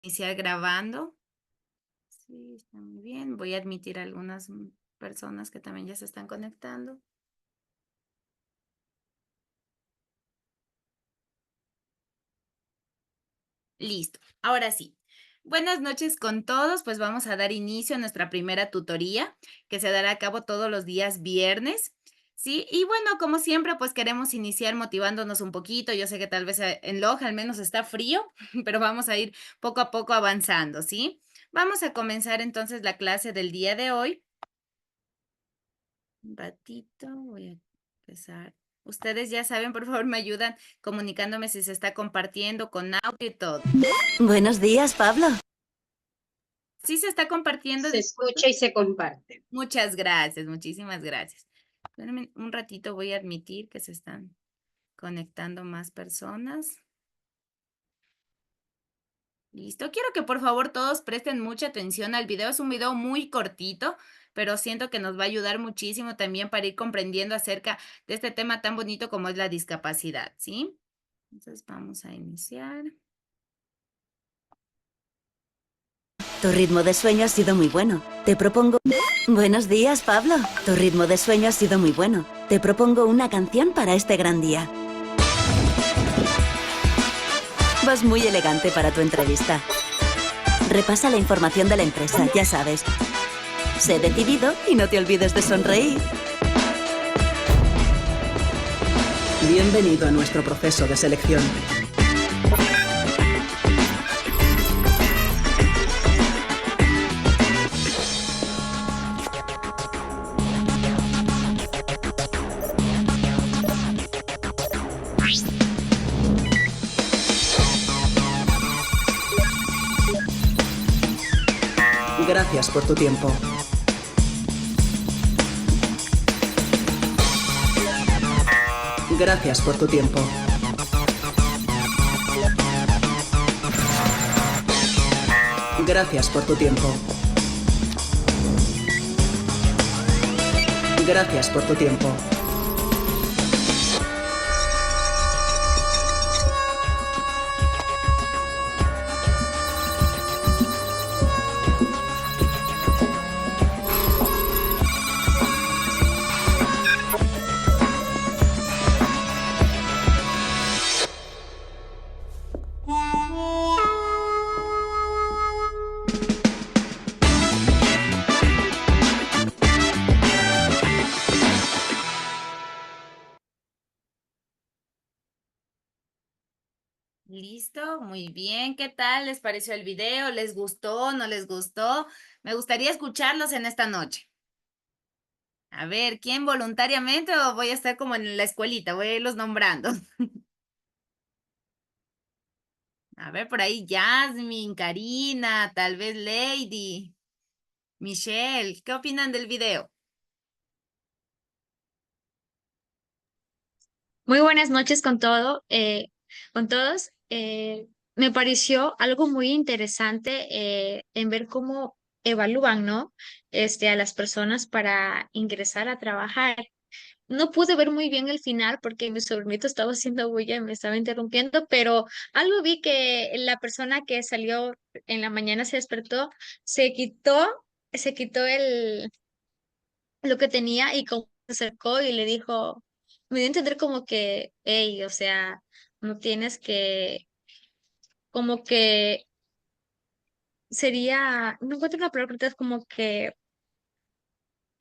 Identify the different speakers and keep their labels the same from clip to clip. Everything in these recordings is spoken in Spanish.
Speaker 1: iniciar grabando. Sí, está muy bien. Voy a admitir a algunas personas que también ya se están conectando. Listo. Ahora sí. Buenas noches con todos. Pues vamos a dar inicio a nuestra primera tutoría que se dará a cabo todos los días viernes. Sí, y bueno, como siempre, pues queremos iniciar motivándonos un poquito. Yo sé que tal vez en Loja al menos está frío, pero vamos a ir poco a poco avanzando, ¿sí? Vamos a comenzar entonces la clase del día de hoy. Un ratito, voy a empezar. Ustedes ya saben, por favor, me ayudan comunicándome si se está compartiendo con audio y todo.
Speaker 2: Buenos días, Pablo.
Speaker 1: Sí se está compartiendo,
Speaker 3: Se
Speaker 1: disculpe.
Speaker 3: escucha y se comparte.
Speaker 1: Muchas gracias, muchísimas gracias. Espérenme un ratito, voy a admitir que se están conectando más personas. Listo. Quiero que por favor todos presten mucha atención al video. Es un video muy cortito, pero siento que nos va a ayudar muchísimo también para ir comprendiendo acerca de este tema tan bonito como es la discapacidad, ¿sí? Entonces vamos a iniciar.
Speaker 2: Tu ritmo de sueño ha sido muy bueno. Te propongo... Buenos días, Pablo. Tu ritmo de sueño ha sido muy bueno. Te propongo una canción para este gran día. Vas muy elegante para tu entrevista. Repasa la información de la empresa, ya sabes. Sé decidido y no te olvides de sonreír.
Speaker 4: Bienvenido a nuestro proceso de selección. Gracias por tu tiempo. Gracias por tu tiempo. Gracias por tu tiempo. Gracias por tu tiempo.
Speaker 1: Listo, muy bien. ¿Qué tal? ¿Les pareció el video? ¿Les gustó? ¿No les gustó? Me gustaría escucharlos en esta noche. A ver, ¿quién voluntariamente o voy a estar como en la escuelita? Voy a irlos nombrando. A ver, por ahí Jasmine, Karina, tal vez Lady, Michelle. ¿Qué opinan del video?
Speaker 5: Muy buenas noches con todos. Me pareció algo muy interesante en ver cómo evalúan, ¿no? A las personas para ingresar a trabajar. No pude ver muy bien el final porque mi sobrinito estaba haciendo bulla y me estaba interrumpiendo, pero algo vi que la persona que salió en la mañana se despertó, se quitó lo que tenía y como se acercó y le dijo, me dio a entender como que, hey, o sea, no tienes que, como que sería, no encuentro una palabra, ahorita es como que,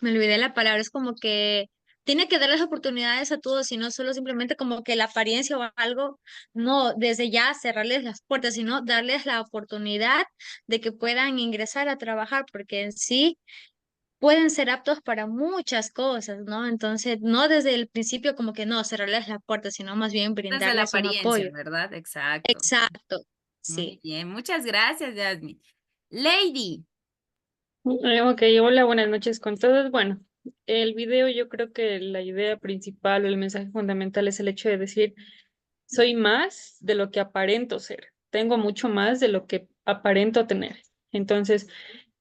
Speaker 5: me olvidé la palabra, es como que tiene que darles oportunidades a todos y no solo simplemente como que la apariencia o algo, no desde ya cerrarles las puertas, sino darles la oportunidad de que puedan ingresar a trabajar, porque en sí pueden ser aptos para muchas cosas, ¿no? Entonces, no desde el principio como que no cerrarles la puerta, sino más bien
Speaker 1: Desde la
Speaker 5: brindarles un
Speaker 1: apariencia,
Speaker 5: apoyo.
Speaker 1: ¿verdad? Exacto.
Speaker 5: Exacto,
Speaker 1: Muy
Speaker 5: sí.
Speaker 1: bien, muchas gracias, Jasmine. Lady.
Speaker 6: Ok, hola, buenas noches con todos. Bueno, el video yo creo que la idea principal o el mensaje fundamental es el hecho de decir, soy más de lo que aparento ser, tengo mucho más de lo que aparento tener. Entonces,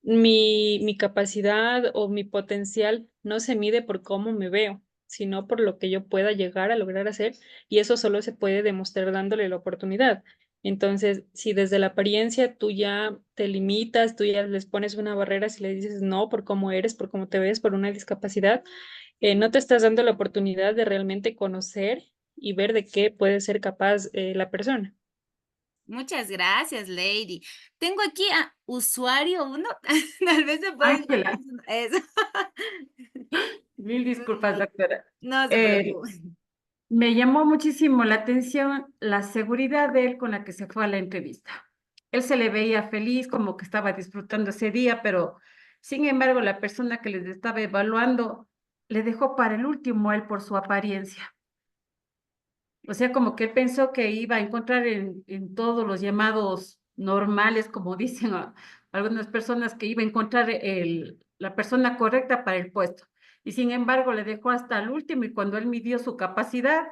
Speaker 6: mi capacidad o mi potencial no se mide por cómo me veo, sino por lo que yo pueda llegar a lograr hacer, y eso solo se puede demostrar dándole la oportunidad. Entonces, si desde la apariencia tú ya te limitas, tú ya les pones una barrera, si le dices no por cómo eres, por cómo te ves, por una discapacidad, no te estás dando la oportunidad de realmente conocer y ver de qué puede ser capaz la persona.
Speaker 1: Muchas gracias, Lady. Tengo aquí a usuario uno. Tal vez se puede
Speaker 3: Ángela,
Speaker 1: eso.
Speaker 3: mil disculpas, doctora.
Speaker 1: No se
Speaker 3: Eh,
Speaker 1: preocupe.
Speaker 3: Me llamó muchísimo la atención la seguridad de él con la que se fue a la entrevista. Él se le veía feliz, como que estaba disfrutando ese día, pero sin embargo, la persona que les estaba evaluando le dejó para el último a él por su apariencia. O sea, como que él pensó que iba a encontrar en todos los llamados normales, como dicen algunas personas, que iba a encontrar la persona correcta para el puesto. Y sin embargo, le dejó hasta el último y cuando él midió su capacidad,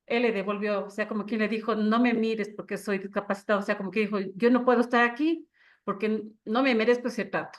Speaker 3: él le devolvió, o sea, como quien le dijo, no me mires porque soy discapacitado, o sea, como que dijo, yo no puedo estar aquí porque no me merezco ese trato.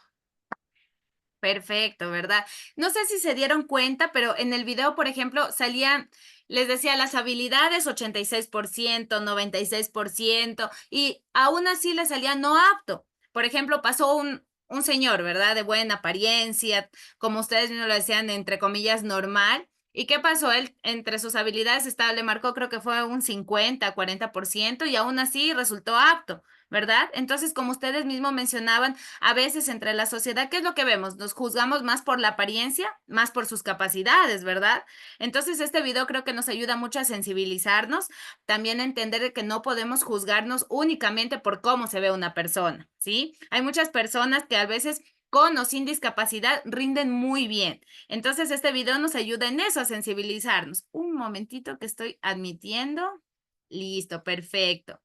Speaker 1: Perfecto, ¿verdad? No sé si se dieron cuenta, pero en el video, por ejemplo, salían, les decía, las habilidades 86%, 96%, y aún así le salía no apto. Por ejemplo, pasó un señor, ¿verdad? De buena apariencia, como ustedes mismos lo decían, entre comillas, normal. ¿Y qué pasó? Él, entre sus habilidades, le marcó, creo que fue un 50, 40%, y aún así resultó apto, ¿verdad? Entonces, como ustedes mismos mencionaban, a veces entre la sociedad, ¿qué es lo que vemos? Nos juzgamos más por la apariencia, más por sus capacidades, ¿verdad? Entonces, este video creo que nos ayuda mucho a sensibilizarnos, también a entender que no podemos juzgarnos únicamente por cómo se ve una persona, ¿sí? Hay muchas personas que a veces con o sin discapacidad rinden muy bien. Entonces, este video nos ayuda en eso, a sensibilizarnos. Un momentito que estoy admitiendo. Listo, perfecto.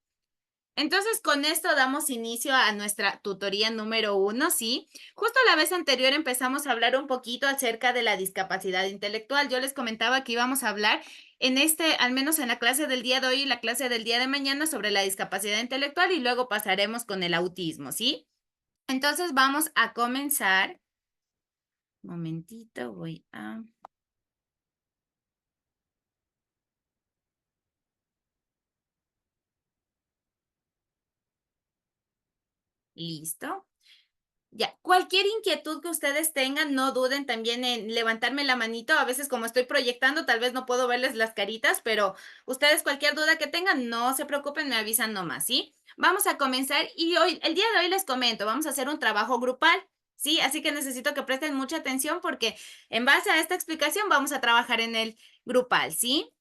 Speaker 1: Entonces, con esto damos inicio a nuestra tutoría número 1, ¿sí? Justo la vez anterior empezamos a hablar un poquito acerca de la discapacidad intelectual. Yo les comentaba que íbamos a hablar en al menos en la clase del día de hoy y la clase del día de mañana sobre la discapacidad intelectual y luego pasaremos con el autismo, ¿sí? Entonces, vamos a comenzar. Un momentito, voy a... Listo. Ya, cualquier inquietud que ustedes tengan, no duden también en levantarme la manito. A veces como estoy proyectando, tal vez no puedo verles las caritas, pero ustedes cualquier duda que tengan, no se preocupen, me avisan nomás, ¿sí? Vamos a comenzar y hoy, el día de hoy les comento, vamos a hacer un trabajo grupal, ¿sí? Así que necesito que presten mucha atención porque en base a esta explicación vamos a trabajar en el grupal, ¿sí?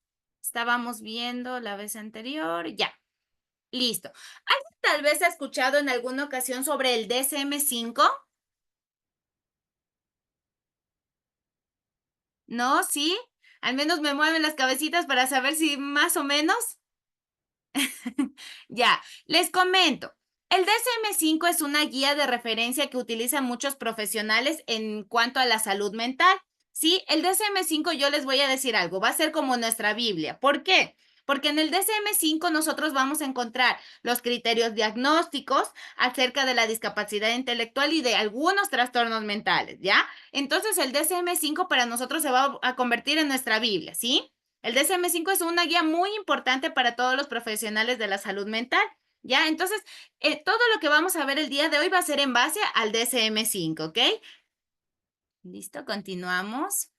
Speaker 1: Estábamos viendo la vez anterior, ya. Listo. ¿Alguien tal vez ha escuchado en alguna ocasión sobre el DSM-5? ¿No? ¿Sí? Al menos me mueven las cabecitas para saber si más o menos. Ya, les comento. El DSM-5 es una guía de referencia que utilizan muchos profesionales en cuanto a la salud mental. Sí, el DSM-5 yo les voy a decir algo, va a ser como nuestra Biblia. ¿Por qué? Porque en el DSM-5 nosotros vamos a encontrar los criterios diagnósticos acerca de la discapacidad intelectual y de algunos trastornos mentales, ¿ya? Entonces el DSM-5 para nosotros se va a convertir en nuestra Biblia, ¿sí? El DSM-5 es una guía muy importante para todos los profesionales de la salud mental, ¿ya? Entonces, todo lo que vamos a ver el día de hoy va a ser en base al DSM-5, ¿ok? Listo, continuamos.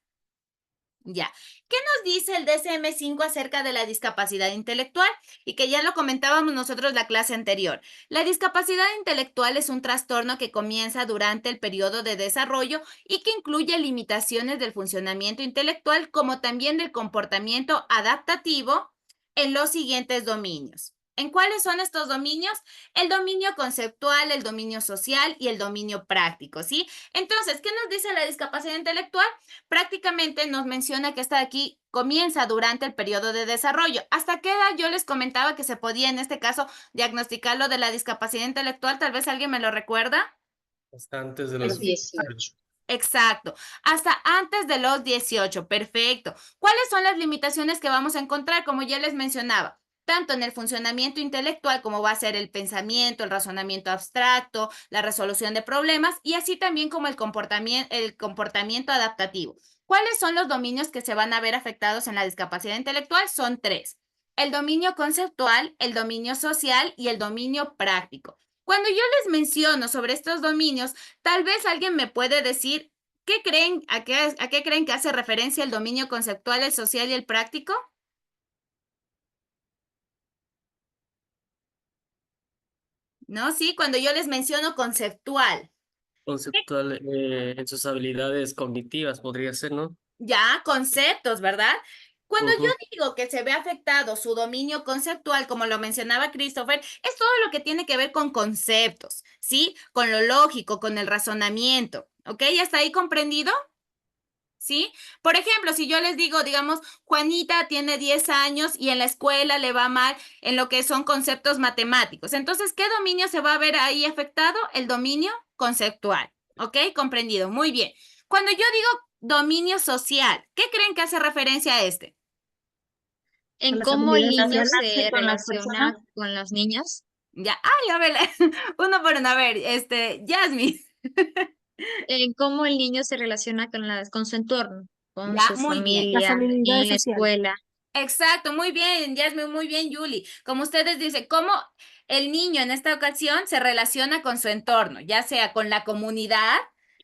Speaker 1: Ya. ¿Qué nos dice el DSM-5 acerca de la discapacidad intelectual? Y que ya lo comentábamos nosotros la clase anterior. La discapacidad intelectual es un trastorno que comienza durante el periodo de desarrollo y que incluye limitaciones del funcionamiento intelectual como también del comportamiento adaptativo en los siguientes dominios. ¿En cuáles son estos dominios? El dominio conceptual, el dominio social y el dominio práctico, ¿sí? Entonces, ¿qué nos dice la discapacidad intelectual? Prácticamente nos menciona que esta de aquí comienza durante el periodo de desarrollo. ¿Hasta qué edad yo les comentaba que se podía en este caso diagnosticar lo de la discapacidad intelectual? Tal vez alguien me lo recuerda.
Speaker 7: Hasta antes de
Speaker 5: Los
Speaker 7: los
Speaker 5: 18.
Speaker 7: 18.
Speaker 1: Exacto, hasta antes de los 18, perfecto. ¿Cuáles son las limitaciones que vamos a encontrar? Como ya les mencionaba, tanto en el funcionamiento intelectual como va a ser el pensamiento, el razonamiento abstracto, la resolución de problemas y así también como el comportamiento adaptativo. ¿Cuáles son los dominios que se van a ver afectados en la discapacidad intelectual? Son tres. el dominio conceptual, el dominio social y el dominio práctico. Cuando yo les menciono sobre estos dominios, tal vez alguien me puede decir, ¿qué creen, a qué creen que hace referencia el dominio conceptual, el social y el práctico? ¿No? Sí, cuando yo les menciono conceptual.
Speaker 7: Conceptual en sus habilidades cognitivas, podría ser, ¿no?
Speaker 1: Ya, conceptos, ¿verdad? Cuando yo
Speaker 7: Ujú.
Speaker 1: digo que se ve afectado su dominio conceptual, como lo mencionaba Christopher, es todo lo que tiene que ver con conceptos, ¿sí? Con lo lógico, con el razonamiento, ¿ok? ¿Ya está ahí comprendido? ¿Sí? Por ejemplo, si yo les digo, digamos, Juanita tiene 10 años y en la escuela le va mal en lo que son conceptos matemáticos. Entonces, ¿qué dominio se va a ver ahí afectado? El dominio conceptual. ¿Ok? Comprendido. Muy bien. Cuando yo digo dominio social, ¿qué creen que hace referencia a este?
Speaker 5: En
Speaker 3: Las
Speaker 5: cómo el
Speaker 3: habilidades
Speaker 5: niño
Speaker 3: sociales
Speaker 5: se
Speaker 3: con las personas.
Speaker 5: relaciona con los niños,
Speaker 1: Ya, ay, a ver, uno por uno. A ver, Yasmin.
Speaker 5: en cómo el niño se relaciona con su entorno, con
Speaker 1: Ya,
Speaker 5: su
Speaker 1: muy bien.
Speaker 3: Las
Speaker 5: familia, en
Speaker 3: habilidades
Speaker 5: la
Speaker 3: sociales.
Speaker 5: escuela.
Speaker 1: Exacto, muy bien, Yasmin, muy bien, Julie. Como ustedes dicen, cómo el niño en esta ocasión se relaciona con su entorno, ya sea con la comunidad,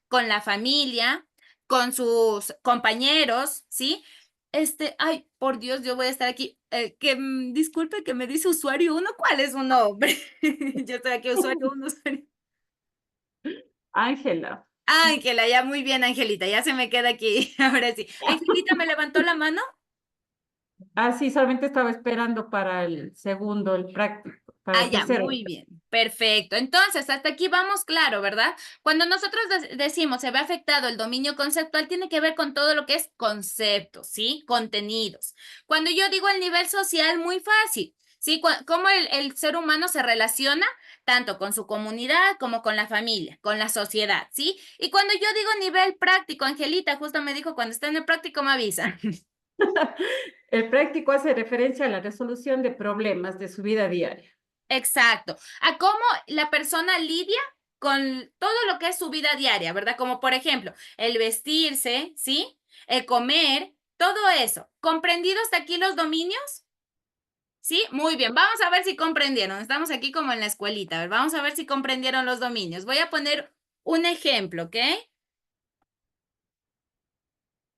Speaker 1: con la familia, con sus compañeros, ¿sí? Ay, por Dios, yo voy a estar aquí. Disculpe que me dice usuario uno, ¿cuál es su nombre? Yo estoy aquí, usuario uno, usuario.
Speaker 3: Ángela.
Speaker 1: Ángela, ya muy bien, Angelita, ya se me queda aquí. Ahora sí. Angelita me levantó la mano.
Speaker 3: Ah, sí, solamente estaba esperando para el segundo, el práctico, para
Speaker 1: Ah,
Speaker 3: el
Speaker 1: ya,
Speaker 3: tercero.
Speaker 1: muy bien. Perfecto. Entonces, hasta aquí vamos claro, ¿verdad? Cuando nosotros decimos se ve afectado el dominio conceptual, tiene que ver con todo lo que es conceptos, ¿sí? Contenidos. Cuando yo digo el nivel social, muy fácil, ¿sí? Cómo el ser humano se relaciona tanto con su comunidad como con la familia, con la sociedad, ¿sí? Y cuando yo digo nivel práctico, Angelita justo me dijo, cuando está en el práctico me avisa.
Speaker 3: El práctico hace referencia a la resolución de problemas de su vida diaria.
Speaker 1: Exacto. A cómo la persona lidia con todo lo que es su vida diaria, ¿verdad? Como por ejemplo, el vestirse, ¿sí? El comer, todo eso. ¿Comprendido hasta aquí los dominios? Sí, muy bien. Vamos a ver si comprendieron. Estamos aquí como en la escuelita. A ver, vamos a ver si comprendieron los dominios. Voy a poner un ejemplo, ¿ok?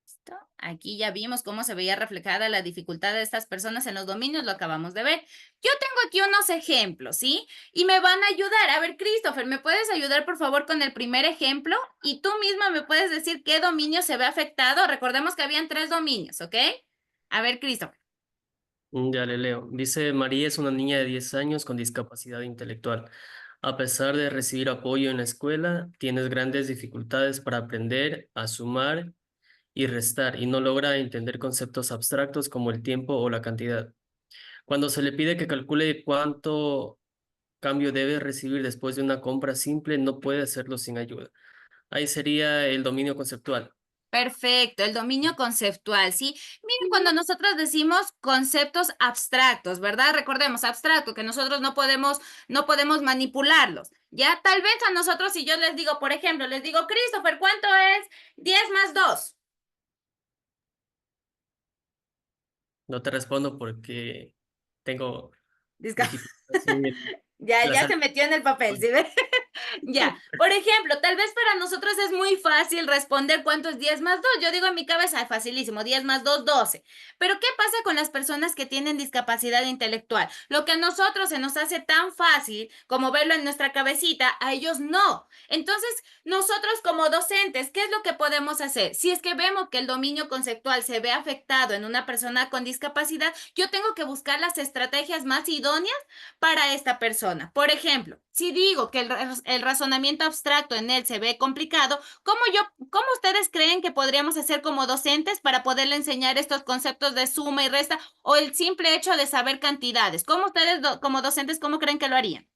Speaker 1: ¿Listo? Aquí ya vimos cómo se veía reflejada la dificultad de estas personas en los dominios, lo acabamos de ver. Yo tengo aquí unos ejemplos, ¿sí? Y me van a ayudar. A ver, Christopher, ¿me puedes ayudar por favor con el primer ejemplo? Y tú misma me puedes decir qué dominio se ve afectado. Recordemos que habían 3 dominios, ¿ok? A ver, Christopher.
Speaker 7: Ya le leo. Dice, María es una niña de 10 años con discapacidad intelectual. A pesar de recibir apoyo en la escuela, tienes grandes dificultades para aprender a sumar y restar y no logra entender conceptos abstractos como el tiempo o la cantidad. Cuando se le pide que calcule cuánto cambio debe recibir después de una compra simple, no puede hacerlo sin ayuda. Ahí sería el dominio conceptual.
Speaker 1: Perfecto, el dominio conceptual, ¿sí? Miren, cuando nosotros decimos conceptos abstractos, ¿verdad? Recordemos, abstracto, que nosotros no podemos manipularlos. Ya, tal vez a nosotros, si yo les digo, por ejemplo, les digo, Christopher, ¿cuánto es 10 más 2?
Speaker 7: No te respondo porque tengo
Speaker 1: Disca-
Speaker 7: dificultades en
Speaker 1: Ya,
Speaker 7: las
Speaker 1: ya se metió en el papel, ¿sí ves? Ya, por ejemplo, tal vez para nosotros es muy fácil responder cuánto es 10 más 2. Yo digo en mi cabeza, "Ay, facilísimo, 10 más 2, 12". Pero ¿qué pasa con las personas que tienen discapacidad intelectual? Lo que a nosotros se nos hace tan fácil como verlo en nuestra cabecita, a ellos no. Entonces, nosotros como docentes, ¿qué es lo que podemos hacer? Si es que vemos que el dominio conceptual se ve afectado en una persona con discapacidad, yo tengo que buscar las estrategias más idóneas para esta persona. Por ejemplo, si digo que el razonamiento abstracto en él se ve complicado, ¿cómo ustedes creen que podríamos hacer como docentes para poderle enseñar estos conceptos de suma y resta o el simple hecho de saber cantidades? ¿Cómo ustedes como docentes, cómo creen que lo harían?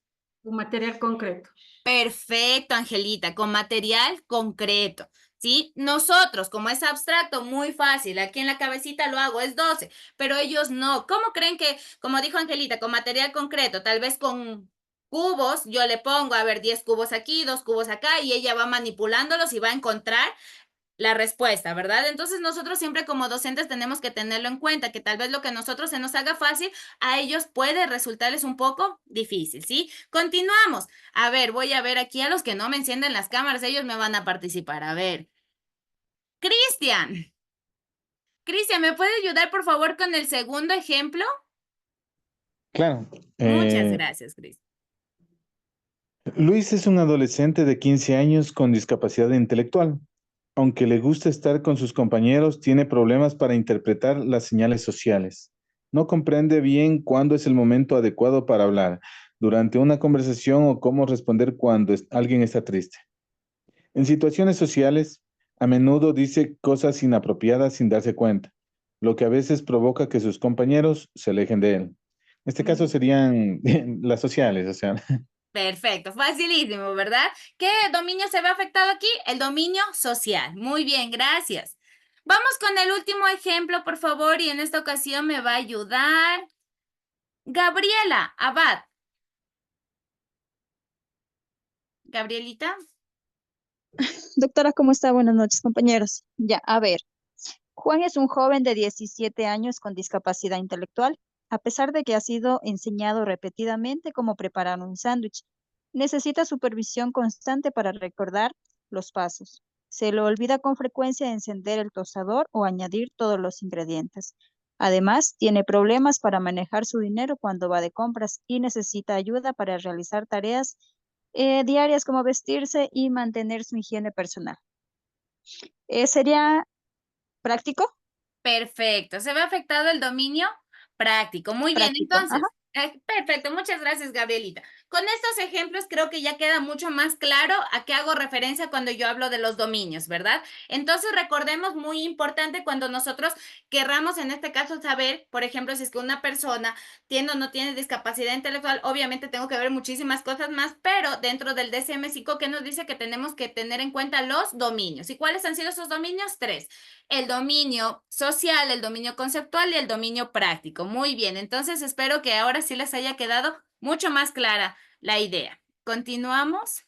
Speaker 3: Un material concreto.
Speaker 1: Perfecto, Angelita, con material concreto. ¿Sí? Nosotros, como es abstracto, muy fácil, aquí en la cabecita lo hago, es 12, pero ellos no. ¿Cómo creen que, como dijo Angelita, con material concreto, tal vez con cubos, yo le pongo, a ver, 10 cubos aquí, 2 cubos acá, y ella va manipulándolos y va a encontrar la respuesta, ¿verdad? Entonces nosotros siempre como docentes tenemos que tenerlo en cuenta, que tal vez lo que a nosotros se nos haga fácil, a ellos puede resultarles un poco difícil, ¿sí? Continuamos. A ver, voy a ver aquí a los que no me encienden las cámaras, ellos me van a participar. A ver. Cristian. Cristian, ¿me puede ayudar por favor con el segundo ejemplo?
Speaker 8: Claro.
Speaker 1: Muchas gracias, Cristian.
Speaker 8: Luis es un adolescente de 15 años con discapacidad intelectual. Aunque le gusta estar con sus compañeros, tiene problemas para interpretar las señales sociales. No comprende bien cuándo es el momento adecuado para hablar, durante una conversación o cómo responder cuando alguien está triste. En situaciones sociales, a menudo dice cosas inapropiadas sin darse cuenta, lo que a veces provoca que sus compañeros se alejen de él. En este caso serían las sociales, o sea.
Speaker 1: Perfecto, facilísimo, ¿verdad? ¿Qué dominio se ve afectado aquí? El dominio social. Muy bien, gracias. Vamos con el último ejemplo, por favor, y en esta ocasión me va a ayudar Gabriela Abad. Gabrielita.
Speaker 9: Doctora, ¿cómo está? Buenas noches, compañeros. Ya, a ver. Juan es un joven de 17 años con discapacidad intelectual, a pesar de que ha sido enseñado repetidamente cómo preparar un sándwich. Necesita supervisión constante para recordar los pasos. Se le olvida con frecuencia encender el tostador o añadir todos los ingredientes. Además, tiene problemas para manejar su dinero cuando va de compras y necesita ayuda para realizar tareas diarias como vestirse y mantener su higiene personal. ¿Sería práctico?
Speaker 1: Perfecto. ¿Se ve afectado el dominio práctico? Muy bien,
Speaker 9: Práctico, ajá.
Speaker 1: entonces. Perfecto, muchas gracias, Gabrielita. Con estos ejemplos creo que ya queda mucho más claro a qué hago referencia cuando yo hablo de los dominios, ¿verdad? Entonces recordemos, muy importante cuando nosotros querramos en este caso saber, por ejemplo, si es que una persona tiene o no tiene discapacidad intelectual, obviamente tengo que ver muchísimas cosas más, pero dentro del DSM-5 que nos dice que tenemos que tener en cuenta los dominios. ¿Y cuáles han sido esos dominios? Tres: el dominio social, el dominio conceptual y el dominio práctico. Muy bien, entonces espero que ahora sí les haya quedado mucho más clara la idea. Continuamos.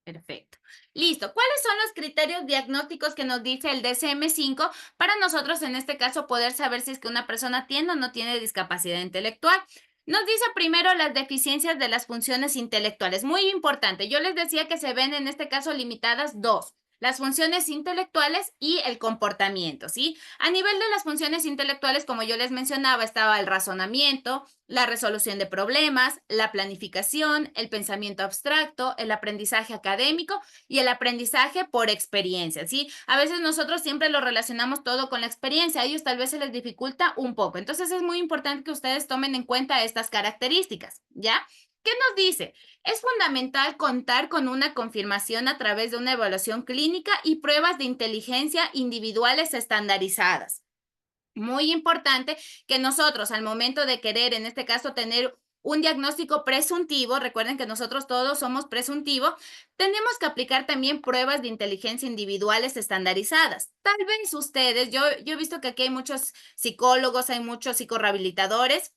Speaker 1: Perfecto. Listo. ¿Cuáles son los criterios diagnósticos que nos dice el DSM-5 para nosotros en este caso poder saber si es que una persona tiene o no tiene discapacidad intelectual? Nos dice primero las deficiencias de las funciones intelectuales. Muy importante. Yo les decía que se ven en este caso limitadas dos: las funciones intelectuales y el comportamiento, ¿sí? A nivel de las funciones intelectuales, como yo les mencionaba, estaba el razonamiento, la resolución de problemas, la planificación, el pensamiento abstracto, el aprendizaje académico y el aprendizaje por experiencia, ¿sí? A veces nosotros siempre lo relacionamos todo con la experiencia, a ellos tal vez se les dificulta un poco. Entonces es muy importante que ustedes tomen en cuenta estas características, ¿ya? ¿Qué nos dice? Es fundamental contar con una confirmación a través de una evaluación clínica y pruebas de inteligencia individuales estandarizadas. Muy importante que nosotros al momento de querer, en este caso, tener un diagnóstico presuntivo, recuerden que nosotros todos somos presuntivos, tenemos que aplicar también pruebas de inteligencia individuales estandarizadas. Tal vez ustedes, yo he visto que aquí hay muchos psicólogos, hay muchos psicorehabilitadores.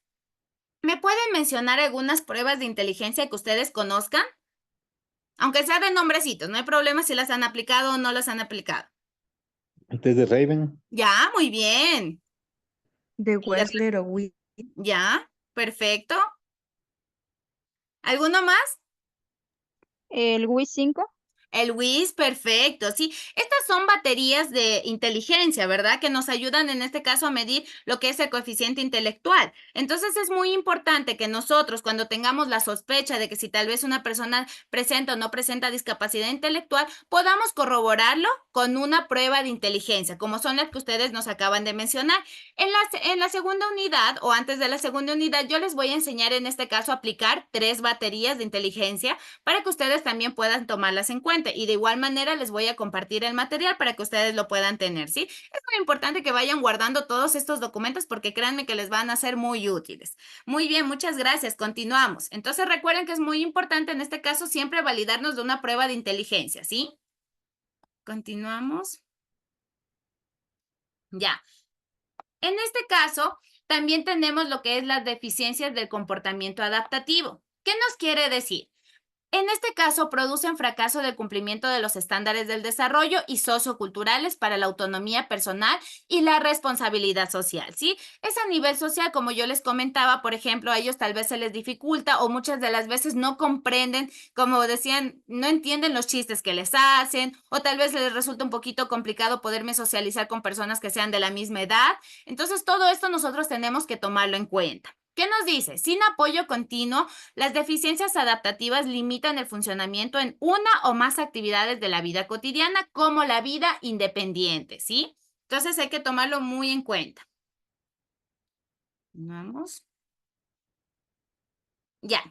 Speaker 1: ¿Me pueden mencionar algunas pruebas de inteligencia que ustedes conozcan? Aunque sea de nombrecitos, no hay problema si las han aplicado o no las han aplicado.
Speaker 8: El test de Raven.
Speaker 1: Ya, muy bien.
Speaker 9: De Wechsler o Witt.
Speaker 1: Ya, perfecto. ¿Alguno más?
Speaker 9: El WIS 5.
Speaker 1: El WIS, perfecto, sí. Estas son baterías de inteligencia, ¿verdad? Que nos ayudan en este caso a medir lo que es el coeficiente intelectual. Entonces es muy importante que nosotros, cuando tengamos la sospecha de que si tal vez una persona presenta o no presenta discapacidad intelectual, podamos corroborarlo con una prueba de inteligencia, como son las que ustedes nos acaban de mencionar. En la segunda unidad o antes de la segunda unidad, yo les voy a enseñar en este caso a aplicar 3 baterías de inteligencia para que ustedes también puedan tomarlas en cuenta. Y de igual manera les voy a compartir el material para que ustedes lo puedan tener, ¿sí? Es muy importante que vayan guardando todos estos documentos porque créanme que les van a ser muy útiles. Muy bien, muchas gracias. Continuamos. Entonces recuerden que es muy importante en este caso siempre validarnos de una prueba de inteligencia, ¿sí? Continuamos. Ya. En este caso, también tenemos lo que es las deficiencias del comportamiento adaptativo. ¿Qué nos quiere decir? En este caso, producen fracaso del cumplimiento de los estándares del desarrollo y socioculturales para la autonomía personal y la responsabilidad social, ¿sí? Es a nivel social, como yo les comentaba, por ejemplo, a ellos tal vez se les dificulta o muchas de las veces no comprenden, como decían, no entienden los chistes que les hacen o tal vez les resulta un poquito complicado poderme socializar con personas que sean de la misma edad. Entonces, todo esto nosotros tenemos que tomarlo en cuenta. ¿Qué nos dice? Sin apoyo continuo, las deficiencias adaptativas limitan el funcionamiento en una o más actividades de la vida cotidiana, como la vida independiente, ¿sí? Entonces hay que tomarlo muy en cuenta. Vamos. Ya.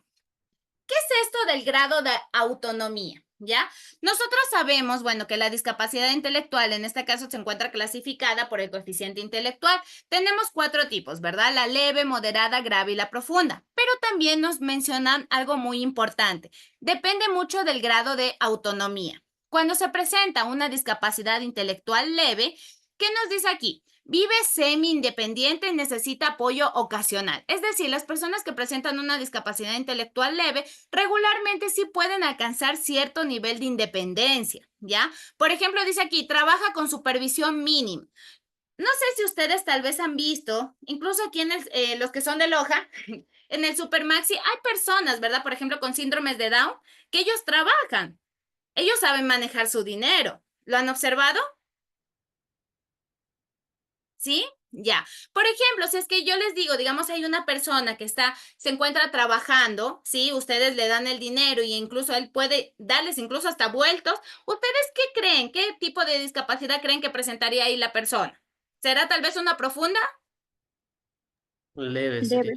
Speaker 1: ¿Qué es esto del grado de autonomía? ¿Ya? Nosotros sabemos, bueno, que la discapacidad intelectual en este caso se encuentra clasificada por el coeficiente intelectual. Tenemos 4 tipos, ¿verdad? La leve, moderada, grave y la profunda. Pero también nos mencionan algo muy importante. Depende mucho del grado de autonomía. Cuando se presenta una discapacidad intelectual leve, ¿qué nos dice aquí? Vive semi-independiente y necesita apoyo ocasional. Es decir, las personas que presentan una discapacidad intelectual leve regularmente sí pueden alcanzar cierto nivel de independencia, ¿ya? Por ejemplo, dice aquí, trabaja con supervisión mínima. No sé si ustedes tal vez han visto, incluso aquí en los que son de Loja, en el Supermaxi hay personas, ¿verdad? Por ejemplo, con síndromes de Down, que ellos trabajan. Ellos saben manejar su dinero. ¿Lo han observado? ¿Sí? Ya. Por ejemplo, si es que yo les digo, digamos, hay una persona que se encuentra trabajando, ¿sí? Ustedes le dan el dinero y incluso él puede darles incluso hasta vueltos. ¿Ustedes qué creen? ¿Qué tipo de discapacidad creen que presentaría ahí la persona? ¿Será tal vez una profunda?
Speaker 7: Leve sería.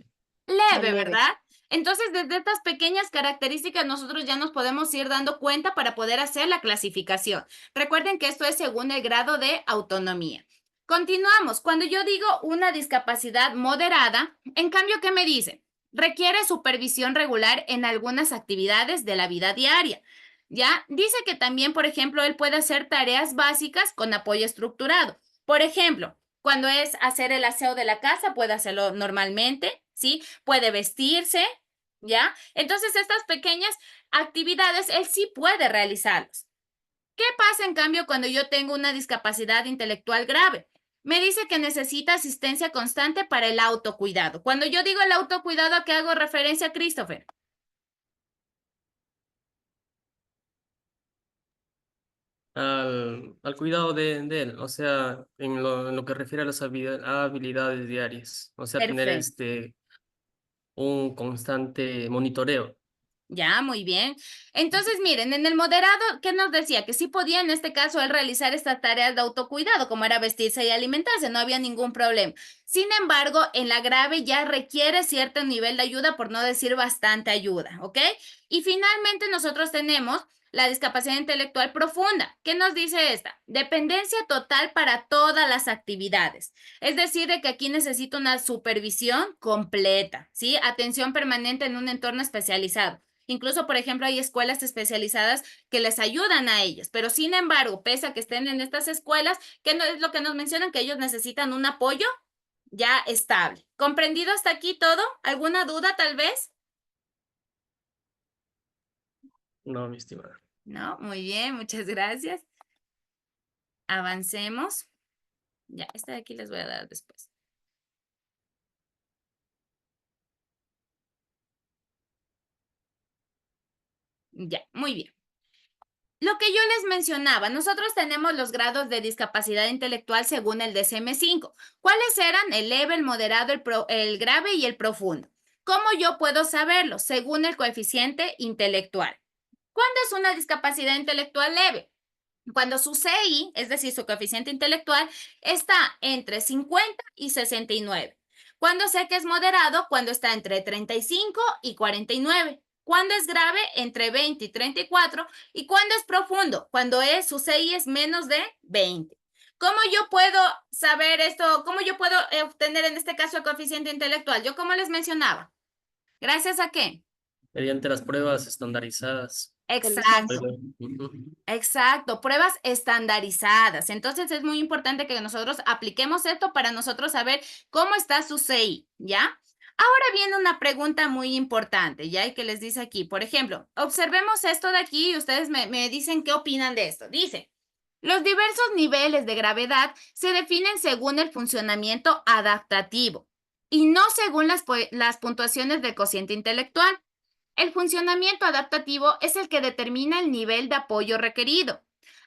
Speaker 9: Leve,
Speaker 1: Leve,
Speaker 9: leve.
Speaker 1: ¿verdad? Entonces, desde estas pequeñas características, nosotros ya nos podemos ir dando cuenta para poder hacer la clasificación. Recuerden que esto es según el grado de autonomía. Continuamos. Cuando yo digo una discapacidad moderada, en cambio, ¿qué me dice? Requiere supervisión regular en algunas actividades de la vida diaria. ¿Ya? Dice que también, por ejemplo, él puede hacer tareas básicas con apoyo estructurado. Por ejemplo, cuando es hacer el aseo de la casa, puede hacerlo normalmente, ¿sí? Puede vestirse, ¿ya? Entonces, estas pequeñas actividades, él sí puede realizarlas. ¿Qué pasa, en cambio, cuando yo tengo una discapacidad intelectual grave? Me dice que necesita asistencia constante para el autocuidado. Cuando yo digo el autocuidado, ¿a qué hago referencia, Christopher?
Speaker 7: Al cuidado de él, o sea, en lo que refiere a las habilidades diarias, o sea, tener
Speaker 1: Perfecto.
Speaker 7: un constante monitoreo.
Speaker 1: Ya, muy bien. Entonces, miren, en el moderado, ¿qué nos decía? Que sí podía en este caso él realizar estas tareas de autocuidado, como era vestirse y alimentarse, no había ningún problema. Sin embargo, en la grave ya requiere cierto nivel de ayuda, por no decir bastante ayuda, ¿ok? Y finalmente nosotros tenemos la discapacidad intelectual profunda. ¿Qué nos dice esta? Dependencia total para todas las actividades. Es decir, de que aquí necesito una supervisión completa, ¿sí? Atención permanente en un entorno especializado. Incluso, por ejemplo, hay escuelas especializadas que les ayudan a ellos, pero sin embargo, pese a que estén en estas escuelas, ¿qué no es lo que nos mencionan? Que ellos necesitan un apoyo ya estable. ¿Comprendido hasta aquí todo? ¿Alguna duda tal vez?
Speaker 7: No, mi estimada.
Speaker 1: No, muy bien, muchas gracias. Avancemos. Ya, esta de aquí les voy a dar después. Ya, muy bien. Lo que yo les mencionaba, nosotros tenemos los grados de discapacidad intelectual según el DSM-5. ¿Cuáles eran? El leve, el moderado, el grave y el profundo. ¿Cómo yo puedo saberlo? Según el coeficiente intelectual. ¿Cuándo es una discapacidad intelectual leve? Cuando su CI, es decir, su coeficiente intelectual, está entre 50 y 69. ¿Cuándo sé que es moderado? Cuando está entre 35 y 49. ¿Cuándo es grave? Entre 20 y 34. ¿Y cuándo es profundo? Cuando su CI es menos de 20. ¿Cómo yo puedo saber esto? ¿Cómo yo puedo obtener en este caso el coeficiente intelectual? Yo, como les mencionaba, ¿gracias a qué?
Speaker 7: Mediante las pruebas estandarizadas.
Speaker 1: Exacto.
Speaker 7: Ujú.
Speaker 1: Exacto, pruebas estandarizadas. Entonces es muy importante que nosotros apliquemos esto para nosotros saber cómo está su CI, ¿ya? Ahora viene una pregunta muy importante, ¿ya? Y que les dice aquí, por ejemplo, observemos esto de aquí y ustedes me dicen qué opinan de esto. Dice, los diversos niveles de gravedad se definen según el funcionamiento adaptativo y no según las puntuaciones del cociente intelectual. El funcionamiento adaptativo es el que determina el nivel de apoyo requerido.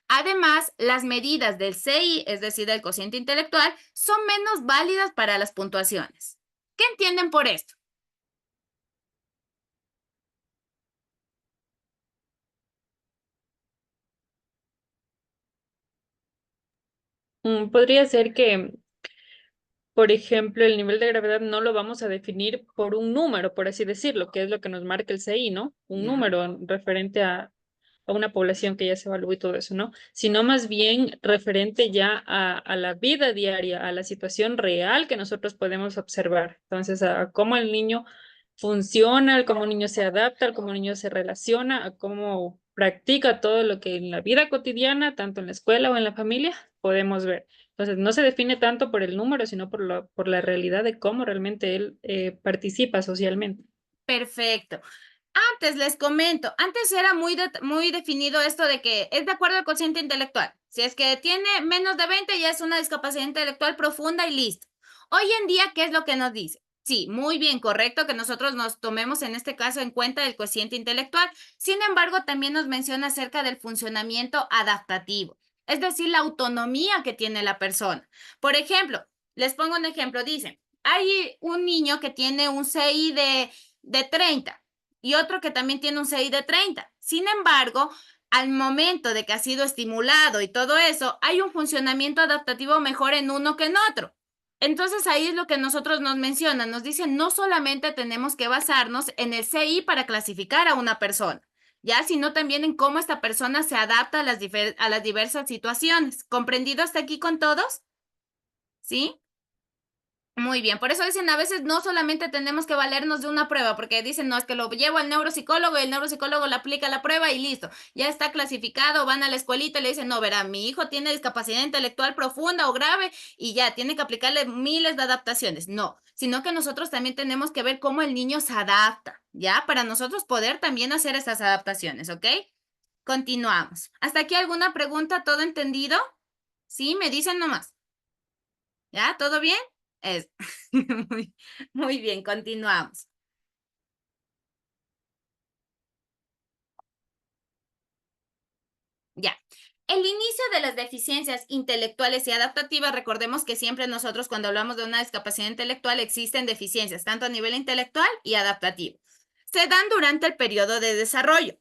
Speaker 1: Además, las medidas del CI, es decir, del cociente intelectual, son menos válidas para las puntuaciones. ¿Qué entienden por esto?
Speaker 6: Podría ser que, por ejemplo, el nivel de gravedad no lo vamos a definir por un número, por así decirlo, que es lo que nos marca el CI, ¿no? Un
Speaker 1: Ya.
Speaker 6: número referente a una población que ya se evalúa y todo eso, ¿no? Sino más bien referente ya a la vida diaria, a la situación real que nosotros podemos observar. Entonces, a cómo el niño funciona, a cómo el niño se adapta, a cómo el niño se relaciona, a cómo practica todo lo que en la vida cotidiana, tanto en la escuela o en la familia, podemos ver. Entonces, no se define tanto por el número, sino por la realidad de cómo realmente él participa socialmente.
Speaker 1: Perfecto. Antes les comento, antes era muy definido esto de que es de acuerdo al cociente intelectual. Si es que tiene menos de 20 ya es una discapacidad intelectual profunda y listo. Hoy en día, ¿qué es lo que nos dice? Sí, muy bien, correcto que nosotros nos tomemos en este caso en cuenta el cociente intelectual. Sin embargo, también nos menciona acerca del funcionamiento adaptativo, es decir, la autonomía que tiene la persona. Por ejemplo, les pongo un ejemplo, dicen, hay un niño que tiene un CI de 30 y otro que también tiene un CI de 30. Sin embargo, al momento de que ha sido estimulado y todo eso, hay un funcionamiento adaptativo mejor en uno que en otro. Entonces ahí es lo que nosotros nos mencionan, nos dicen no solamente tenemos que basarnos en el CI para clasificar a una persona, ya, sino también en cómo esta persona se adapta a las diversas situaciones. ¿Comprendido hasta aquí con todos? ¿Sí? Muy bien, por eso dicen a veces no solamente tenemos que valernos de una prueba, porque dicen no, es que lo llevo al neuropsicólogo y el neuropsicólogo le aplica la prueba y listo, ya está clasificado, van a la escuelita y le dicen, no, verá, mi hijo tiene discapacidad intelectual profunda o grave y ya tiene que aplicarle miles de adaptaciones. No, sino que nosotros también tenemos que ver cómo el niño se adapta, ¿ya? Para nosotros poder también hacer esas adaptaciones, ¿ok? Continuamos. ¿Hasta aquí alguna pregunta? ¿Todo entendido? Sí, me dicen nomás. ¿Ya? ¿Todo bien? Es. Muy, muy bien, continuamos. Ya. El inicio de las deficiencias intelectuales y adaptativas, recordemos que siempre nosotros cuando hablamos de una discapacidad intelectual existen deficiencias, tanto a nivel intelectual y adaptativo. Se dan durante el periodo de desarrollo.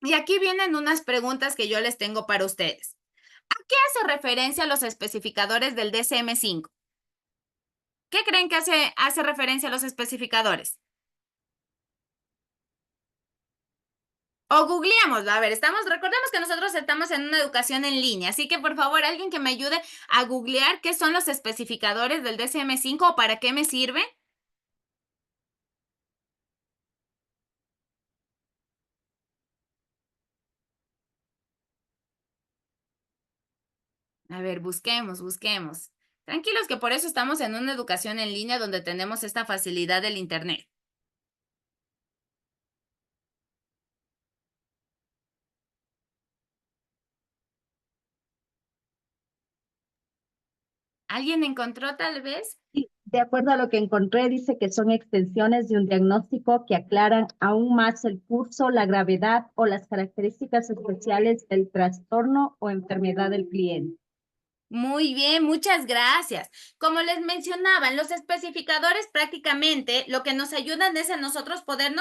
Speaker 1: Y aquí vienen unas preguntas que yo les tengo para ustedes. ¿A qué hace referencia los especificadores del DSM-5? ¿Qué creen que hace referencia a los especificadores? O googleémoslo, a ver, recordemos que nosotros estamos en una educación en línea, así que por favor, alguien que me ayude a googlear qué son los especificadores del DSM-5 o para qué me sirve. A ver, busquemos. Tranquilos que por eso estamos en una educación en línea donde tenemos esta facilidad del internet. ¿Alguien encontró tal vez?
Speaker 10: Sí, de acuerdo a lo que encontré, dice que son extensiones de un diagnóstico que aclaran aún más el curso, la gravedad o las características especiales del trastorno o enfermedad del cliente.
Speaker 1: Muy bien, muchas gracias. Como les mencionaban, los especificadores prácticamente lo que nos ayudan es a nosotros poder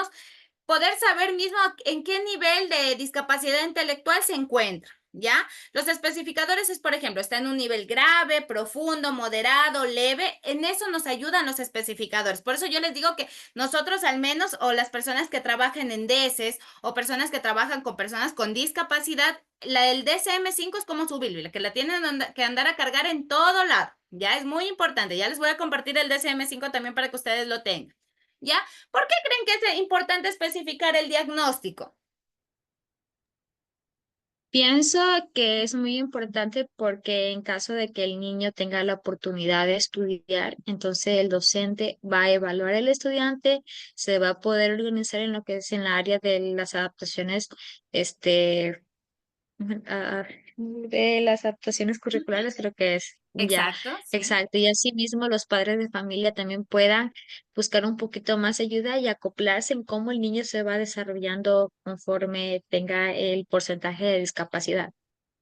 Speaker 1: saber mismo en qué nivel de discapacidad intelectual se encuentra, ¿ya? Los especificadores es, por ejemplo, está en un nivel grave, profundo, moderado, leve. En eso nos ayudan los especificadores. Por eso yo les digo que nosotros al menos, o las personas que trabajan en DESES, o personas que trabajan con personas con discapacidad, el DSM-5 es como su Biblia, que la tienen que andar a cargar en todo lado. Ya es muy importante. Ya les voy a compartir el DSM-5 también para que ustedes lo tengan. ¿Ya? ¿Por qué creen que es importante especificar el diagnóstico?
Speaker 5: Pienso que es muy importante porque en caso de que el niño tenga la oportunidad de estudiar, entonces el docente va a evaluar al estudiante, se va a poder organizar en lo que es en la área de las adaptaciones, este, de las adaptaciones curriculares, creo que es. Ya,
Speaker 1: Exacto, sí.
Speaker 5: exacto. Y asimismo los padres de familia también puedan buscar un poquito más ayuda y acoplarse en cómo el niño se va desarrollando conforme tenga el porcentaje de discapacidad.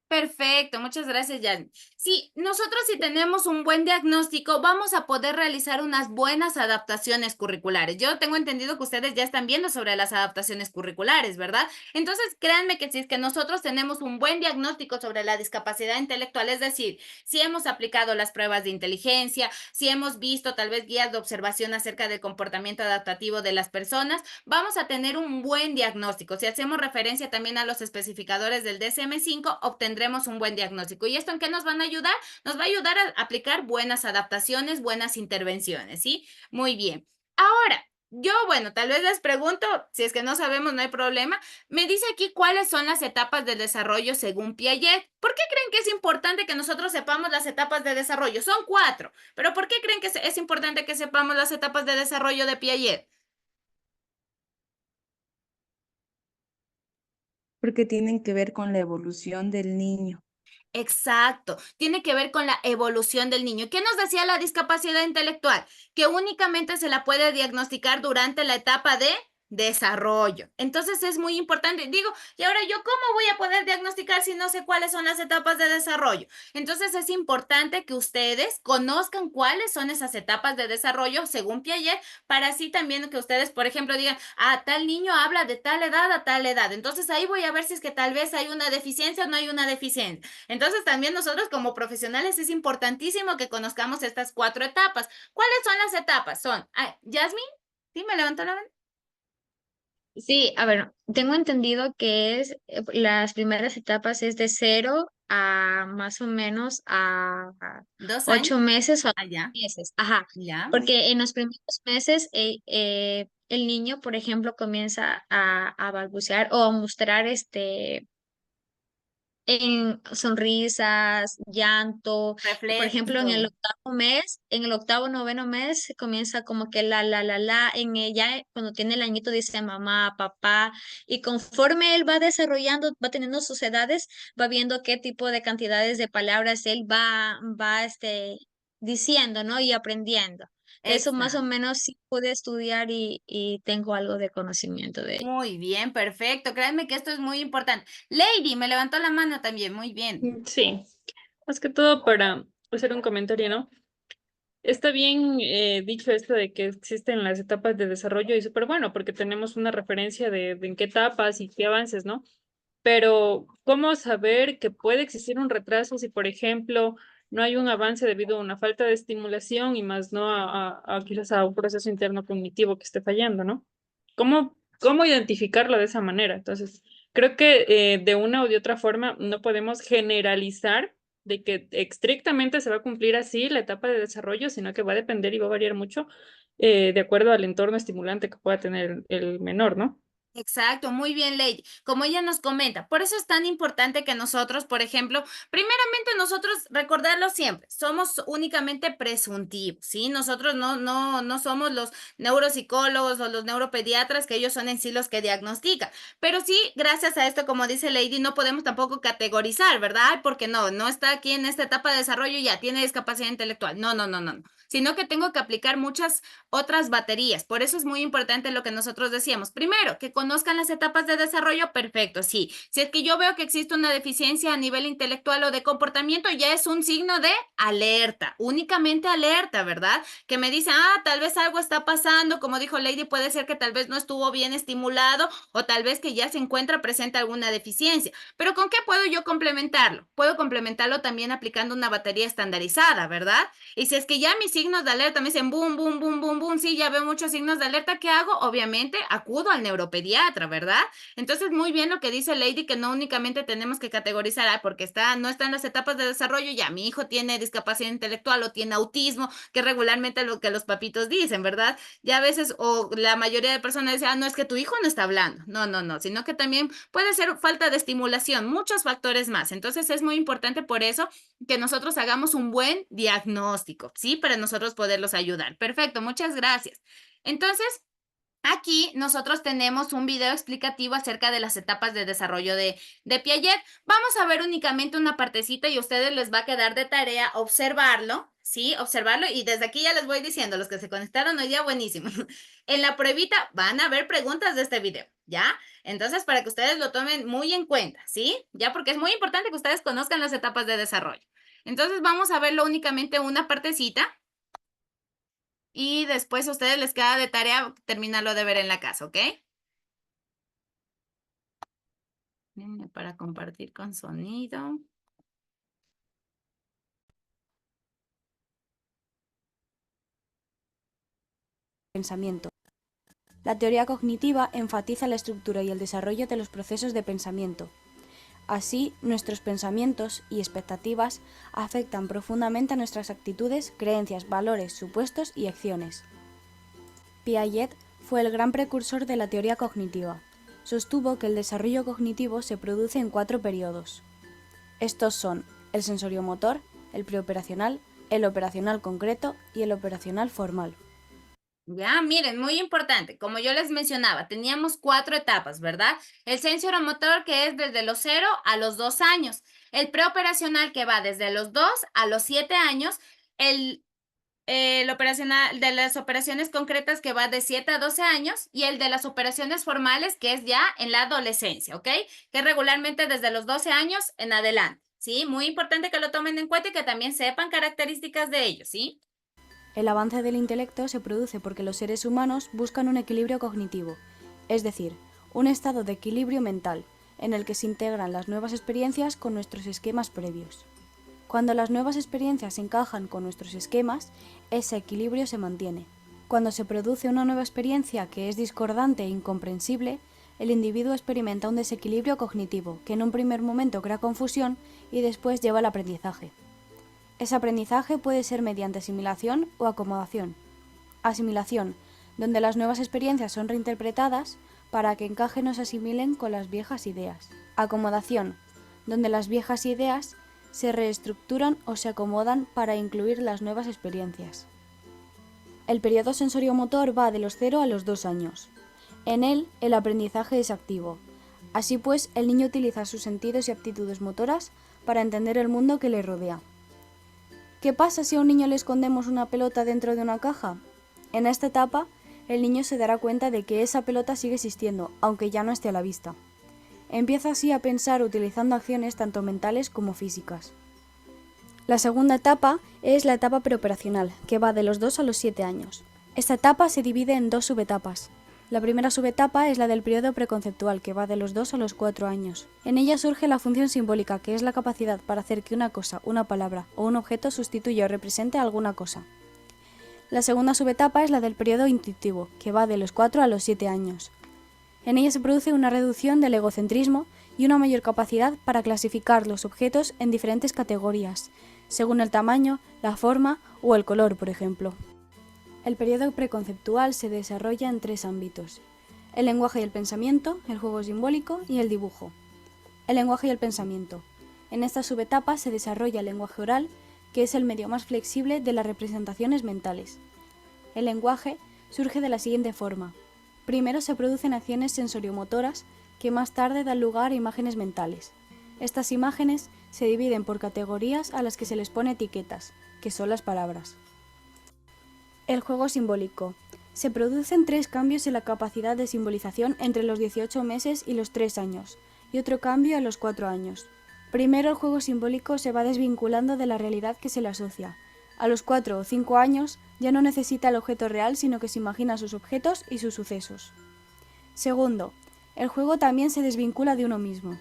Speaker 1: Perfecto, muchas gracias, Jan. Sí, nosotros si tenemos un buen diagnóstico, vamos a poder realizar unas buenas adaptaciones curriculares. Yo tengo entendido que ustedes ya están viendo sobre las adaptaciones curriculares, ¿verdad? Entonces, créanme que si es que nosotros tenemos un buen diagnóstico sobre la discapacidad intelectual, es decir, si hemos aplicado las pruebas de inteligencia, si hemos visto tal vez guías de observación acerca del comportamiento adaptativo de las personas, vamos a tener un buen diagnóstico. Si hacemos referencia también a los especificadores del DSM-5, obtendremos un buen diagnóstico. ¿Y esto en qué nos van a ayudar? Nos va a ayudar a aplicar buenas adaptaciones, buenas intervenciones, ¿sí? Muy bien. Ahora, yo, bueno, tal vez les pregunto, si es que no sabemos, no hay problema. Me dice aquí cuáles son las etapas del desarrollo según Piaget. ¿Por qué creen que es importante que nosotros sepamos las etapas de desarrollo? Son 4, pero ¿por qué creen que es importante que sepamos las etapas de desarrollo de Piaget?
Speaker 11: Porque tienen que ver con la evolución del niño.
Speaker 1: Exacto, tiene que ver con la evolución del niño. ¿Qué nos decía la discapacidad intelectual? Que únicamente se la puede diagnosticar durante la etapa de desarrollo. Entonces es muy importante. Digo, y ahora yo, ¿cómo voy a poder diagnosticar si no sé cuáles son las etapas de desarrollo? Entonces es importante que ustedes conozcan cuáles son esas etapas de desarrollo según Piaget, para así también que ustedes, por ejemplo, digan, ah, tal niño habla de tal edad a tal edad. Entonces ahí voy a ver si es que tal vez hay una deficiencia o no hay una deficiencia. Entonces, también nosotros como profesionales es importantísimo que conozcamos estas 4 etapas. ¿Cuáles son las etapas? Son, Yasmin, ¿sí me levantó la mano?
Speaker 5: Sí, a ver, tengo entendido que es las primeras etapas es de 0 a más o menos a
Speaker 1: 2 años,
Speaker 5: 8 meses o
Speaker 1: allá,
Speaker 5: meses. Ajá,
Speaker 1: ya, muy
Speaker 5: porque en los primeros meses el niño, por ejemplo, comienza a balbucear o a mostrar en sonrisas, llanto. Por
Speaker 1: reflejo y
Speaker 5: ejemplo, en el
Speaker 1: todo.
Speaker 5: octavo mes, en el octavo, noveno mes, se comienza como que la, en ella, cuando tiene el añito dice mamá, papá, y conforme él va desarrollando, va teniendo sus edades, va viendo qué tipo de cantidades de palabras él va diciendo, ¿no? Y aprendiendo. Eso más o
Speaker 1: Exacto.
Speaker 5: menos sí pude estudiar y tengo algo de conocimiento de ello.
Speaker 1: Muy bien, perfecto. Créanme que esto es muy importante. Lady, me levantó la mano también, muy bien.
Speaker 6: Sí, más que todo para hacer un comentario, ¿no? Está bien dicho esto de que existen las etapas de desarrollo y súper bueno porque tenemos una referencia de en qué etapas y qué avances, ¿no? Pero ¿cómo saber que puede existir un retraso si, por ejemplo, no hay un avance debido a una falta de estimulación y más no a quizás a un proceso interno cognitivo que esté fallando, ¿no? ¿Cómo identificarlo de esa manera? Entonces, creo que de una o de otra forma no podemos generalizar de que estrictamente se va a cumplir así la etapa de desarrollo, sino que va a depender y va a variar mucho de acuerdo al entorno estimulante que pueda tener el menor, ¿no?
Speaker 1: Exacto, muy bien, Lady. Como ella nos comenta, por eso es tan importante que nosotros, por ejemplo, primeramente nosotros recordarlo siempre, somos únicamente presuntivos, ¿sí? Nosotros no somos los neuropsicólogos o los neuropediatras, que ellos son en sí los que diagnostican. Pero sí, gracias a esto, como dice Lady, no podemos tampoco categorizar, ¿verdad? Ay, porque no está aquí en esta etapa de desarrollo y ya tiene discapacidad intelectual. No. Sino que tengo que aplicar muchas otras baterías. Por eso es muy importante lo que nosotros decíamos. Primero, que conozcan las etapas de desarrollo, perfecto, sí. Si es que yo veo que existe una deficiencia a nivel intelectual o de comportamiento, ya es un signo de alerta, únicamente alerta, ¿verdad? Que me dice, tal vez algo está pasando, como dijo Lady, puede ser que tal vez no estuvo bien estimulado o tal vez que ya se encuentra presente alguna deficiencia. Pero ¿con qué puedo yo complementarlo? Puedo complementarlo también aplicando una batería estandarizada, ¿verdad? Y si es que ya mis signos de alerta me dicen boom, boom, boom, boom, boom, sí, ya veo muchos signos de alerta, ¿qué hago? Obviamente acudo al neuropediatra pediatra, ¿verdad? Entonces, muy bien lo que dice Lady, que no únicamente tenemos que categorizar, porque no está en las etapas de desarrollo, ya mi hijo tiene discapacidad intelectual o tiene autismo, que regularmente es lo que los papitos dicen, ¿verdad? Ya a veces, o la mayoría de personas dicen, no, es que tu hijo no está hablando. No, sino que también puede ser falta de estimulación, muchos factores más. Entonces, es muy importante por eso que nosotros hagamos un buen diagnóstico, ¿sí? Para nosotros poderlos ayudar. Perfecto, muchas gracias. Entonces, aquí nosotros tenemos un video explicativo acerca de las etapas de desarrollo de Piaget. Vamos a ver únicamente una partecita y a ustedes les va a quedar de tarea observarlo, ¿sí? Observarlo, y desde aquí ya les voy diciendo, los que se conectaron hoy día, buenísimo. En la pruebita van a haber preguntas de este video, ¿ya? Entonces, para que ustedes lo tomen muy en cuenta, ¿sí? Ya, porque es muy importante que ustedes conozcan las etapas de desarrollo. Entonces, vamos a verlo únicamente una partecita. Y después a ustedes les queda de tarea terminarlo de ver en la casa, ¿ok? Para compartir con sonido.
Speaker 12: Pensamiento. La teoría cognitiva enfatiza la estructura y el desarrollo de los procesos de pensamiento. Así, nuestros pensamientos y expectativas afectan profundamente a nuestras actitudes, creencias, valores, supuestos y acciones. Piaget fue el gran precursor de la teoría cognitiva. Sostuvo que el desarrollo cognitivo se produce en 4 periodos. Estos son el sensoriomotor, el preoperacional, el operacional concreto y el operacional formal.
Speaker 1: Ya, miren, muy importante, como yo les mencionaba, teníamos 4 etapas, ¿verdad? El sensoromotor, que es desde los 0 a los 2 años, el preoperacional, que va desde los 2 a los 7 años, el operacional de las operaciones concretas, que va de 7 a 12 años, y el de las operaciones formales, que es ya en la adolescencia, ¿ok? Que regularmente desde los 12 años en adelante, ¿sí? Muy importante que lo tomen en cuenta y que también sepan características de ellos, ¿sí?
Speaker 12: El avance del intelecto se produce porque los seres humanos buscan un equilibrio cognitivo, es decir, un estado de equilibrio mental, en el que se integran las nuevas experiencias con nuestros esquemas previos. Cuando las nuevas experiencias encajan con nuestros esquemas, ese equilibrio se mantiene. Cuando se produce una nueva experiencia que es discordante e incomprensible, el individuo experimenta un desequilibrio cognitivo que en un primer momento crea confusión y después lleva al aprendizaje. Ese aprendizaje puede ser mediante asimilación o acomodación. Asimilación, donde las nuevas experiencias son reinterpretadas para que encajen o se asimilen con las viejas ideas. Acomodación, donde las viejas ideas se reestructuran o se acomodan para incluir las nuevas experiencias. El periodo sensoriomotor va de los 0 a los 2 años. En él, el aprendizaje es activo. Así pues, el niño utiliza sus sentidos y aptitudes motoras para entender el mundo que le rodea. ¿Qué pasa si a un niño le escondemos una pelota dentro de una caja? En esta etapa, el niño se dará cuenta de que esa pelota sigue existiendo, aunque ya no esté a la vista. Empieza así a pensar utilizando acciones tanto mentales como físicas. La segunda etapa es la etapa preoperacional, que va de los 2 a los 7 años. Esta etapa se divide en 2 subetapas. La primera subetapa es la del periodo preconceptual, que va de los 2 a los 4 años. En ella surge la función simbólica, que es la capacidad para hacer que una cosa, una palabra o un objeto sustituya o represente a alguna cosa. La segunda subetapa es la del periodo intuitivo, que va de los 4 a los 7 años. En ella se produce una reducción del egocentrismo y una mayor capacidad para clasificar los objetos en diferentes categorías, según el tamaño, la forma o el color, por ejemplo. El periodo preconceptual se desarrolla en 3 ámbitos: el lenguaje y el pensamiento, el juego simbólico y el dibujo. El lenguaje y el pensamiento. En esta subetapa se desarrolla el lenguaje oral, que es el medio más flexible de las representaciones mentales. El lenguaje surge de la siguiente forma. Primero se producen acciones sensoriomotoras que más tarde dan lugar a imágenes mentales. Estas imágenes se dividen por categorías a las que se les pone etiquetas, que son las palabras. El juego simbólico. Se producen 3 cambios en la capacidad de simbolización entre los 18 meses y los 3 años, y otro cambio a los 4 años. Primero, el juego simbólico se va desvinculando de la realidad que se le asocia. A los 4 o 5 años ya no necesita el objeto real, sino que se imagina sus objetos y sus sucesos. Segundo, el juego también se desvincula de uno mismo.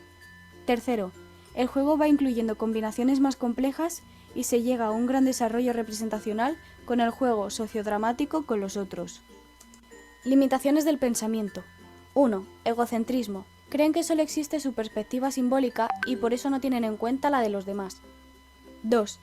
Speaker 12: Tercero, el juego va incluyendo combinaciones más complejas y se llega a un gran desarrollo representacional con el juego sociodramático con los otros. Limitaciones del pensamiento. 1. Egocentrismo. Creen que solo existe su perspectiva simbólica y por eso no tienen en cuenta la de los demás. 2.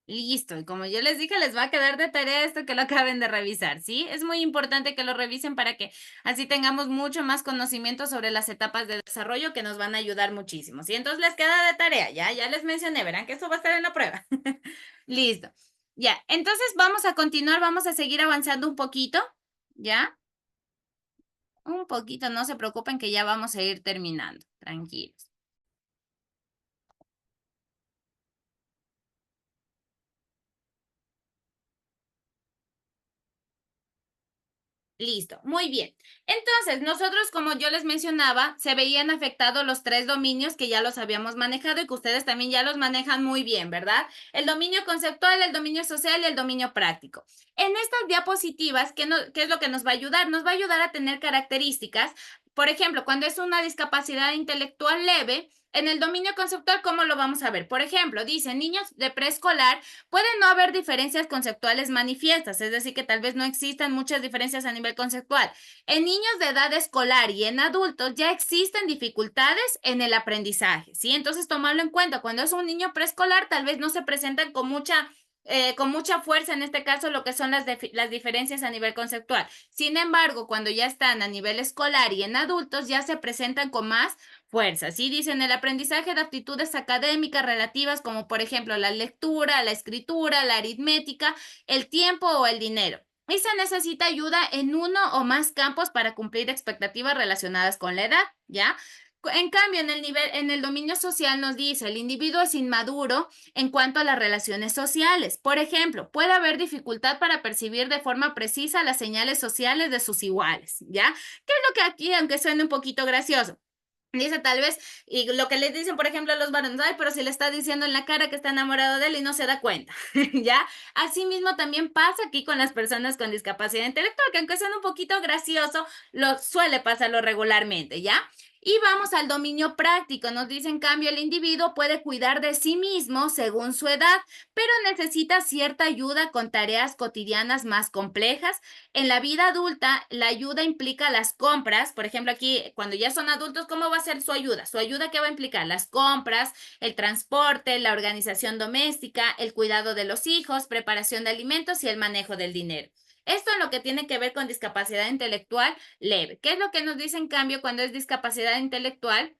Speaker 1: Listo, y como yo les dije, les va a quedar de tarea esto que lo acaben de revisar, ¿sí? Es muy importante que lo revisen para que así tengamos mucho más conocimiento sobre las etapas de desarrollo que nos van a ayudar muchísimo, ¿sí? Entonces les queda de tarea, ya les mencioné, verán que eso va a estar en la prueba. Listo. Ya, entonces vamos a continuar, vamos a seguir avanzando un poquito, ¿ya? Un poquito, no se preocupen que ya vamos a ir terminando, tranquilos. Listo, muy bien. Entonces, nosotros, como yo les mencionaba, se veían afectados los 3 dominios que ya los habíamos manejado y que ustedes también ya los manejan muy bien, ¿verdad? El dominio conceptual, el dominio social y el dominio práctico. En estas diapositivas, ¿qué es lo que nos va a ayudar? Nos va a ayudar a tener características. Por ejemplo, cuando es una discapacidad intelectual leve, en el dominio conceptual, ¿cómo lo vamos a ver? Por ejemplo, dice, niños de preescolar puede no haber diferencias conceptuales manifiestas, es decir, que tal vez no existan muchas diferencias a nivel conceptual. En niños de edad escolar y en adultos ya existen dificultades en el aprendizaje, ¿sí? Entonces, tomarlo en cuenta. Cuando es un niño preescolar, tal vez no se presentan con mucha fuerza, en este caso, lo que son las diferencias a nivel conceptual. Sin embargo, cuando ya están a nivel escolar y en adultos, ya se presentan con más fuerza. Sí, dicen el aprendizaje de aptitudes académicas relativas como por ejemplo la lectura, la escritura, la aritmética, el tiempo o el dinero. Y se necesita ayuda en uno o más campos para cumplir expectativas relacionadas con la edad, ¿ya? En cambio, en el dominio social nos dice, el individuo es inmaduro en cuanto a las relaciones sociales. Por ejemplo, puede haber dificultad para percibir de forma precisa las señales sociales de sus iguales, ¿ya? ¿Qué es lo que aquí, aunque suene un poquito gracioso? Dice tal vez, y lo que les dicen, por ejemplo, a los varones, ay, pero si le está diciendo en la cara que está enamorado de él y no se da cuenta, ¿ya? Asimismo también pasa aquí con las personas con discapacidad intelectual, que aunque suene un poquito gracioso, lo suele pasarlo regularmente, ¿ya? Y vamos al dominio práctico. Nos dice, en cambio, el individuo puede cuidar de sí mismo según su edad, pero necesita cierta ayuda con tareas cotidianas más complejas. En la vida adulta, la ayuda implica las compras. Por ejemplo, aquí, cuando ya son adultos, ¿cómo va a ser su ayuda? Su ayuda, ¿qué va a implicar? Las compras, el transporte, la organización doméstica, el cuidado de los hijos, preparación de alimentos y el manejo del dinero. Esto es lo que tiene que ver con discapacidad intelectual leve. ¿Qué es lo que nos dice en cambio cuando es discapacidad intelectual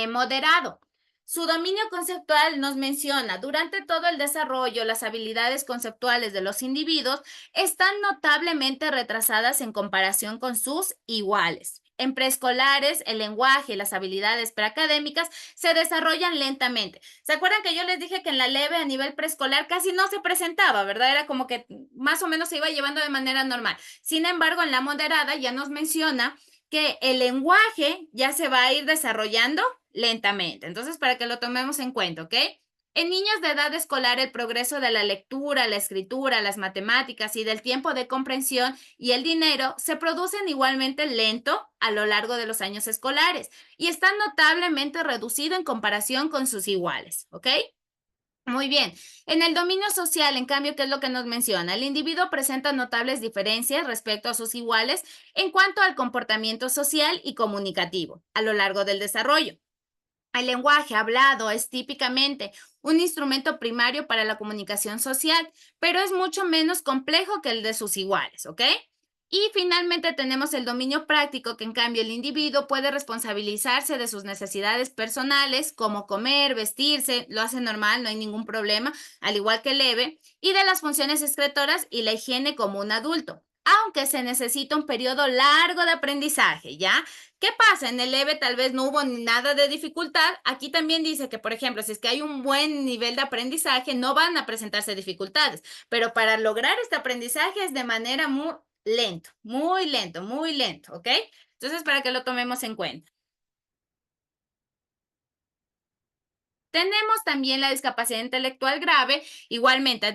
Speaker 1: moderado? Su dominio conceptual nos menciona, durante todo el desarrollo, las habilidades conceptuales de los individuos están notablemente retrasadas en comparación con sus iguales. En preescolares, el lenguaje y las habilidades preacadémicas se desarrollan lentamente. ¿Se acuerdan que yo les dije que en la leve a nivel preescolar casi no se presentaba, verdad? Era como que más o menos se iba llevando de manera normal. Sin embargo, en la moderada ya nos menciona que el lenguaje ya se va a ir desarrollando lentamente. Entonces, para que lo tomemos en cuenta, ¿ok? En niños de edad escolar, el progreso de la lectura, la escritura, las matemáticas y del tiempo de comprensión y el dinero se producen igualmente lento a lo largo de los años escolares y están notablemente reducido en comparación con sus iguales, ¿ok? Muy bien. En el dominio social, en cambio, ¿qué es lo que nos menciona? El individuo presenta notables diferencias respecto a sus iguales en cuanto al comportamiento social y comunicativo a lo largo del desarrollo. El lenguaje hablado es típicamente un instrumento primario para la comunicación social, pero es mucho menos complejo que el de sus iguales, ¿ok? Y finalmente tenemos el dominio práctico, que en cambio el individuo puede responsabilizarse de sus necesidades personales, como comer, vestirse, lo hace normal, no hay ningún problema, al igual que leve, y de las funciones excretoras y la higiene como un adulto, aunque se necesita un periodo largo de aprendizaje, ¿ya? ¿Qué pasa? En el leve tal vez no hubo nada de dificultad. Aquí también dice que, por ejemplo, si es que hay un buen nivel de aprendizaje, no van a presentarse dificultades, pero para lograr este aprendizaje es de manera muy lento, muy lento, muy lento, ¿ok? Entonces, para que lo tomemos en cuenta. Tenemos también la discapacidad intelectual grave. Igualmente,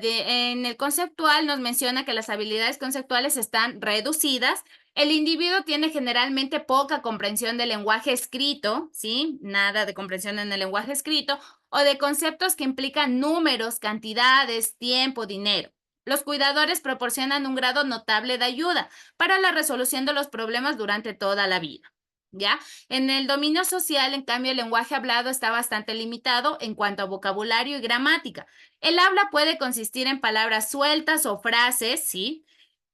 Speaker 1: en el conceptual nos menciona que las habilidades conceptuales están reducidas. El individuo tiene generalmente poca comprensión del lenguaje escrito, ¿sí? Nada de comprensión en el lenguaje escrito, o de conceptos que implican números, cantidades, tiempo, dinero. Los cuidadores proporcionan un grado notable de ayuda para la resolución de los problemas durante toda la vida. ¿Ya? En el dominio social, en cambio, el lenguaje hablado está bastante limitado en cuanto a vocabulario y gramática. El habla puede consistir en palabras sueltas o frases, ¿sí?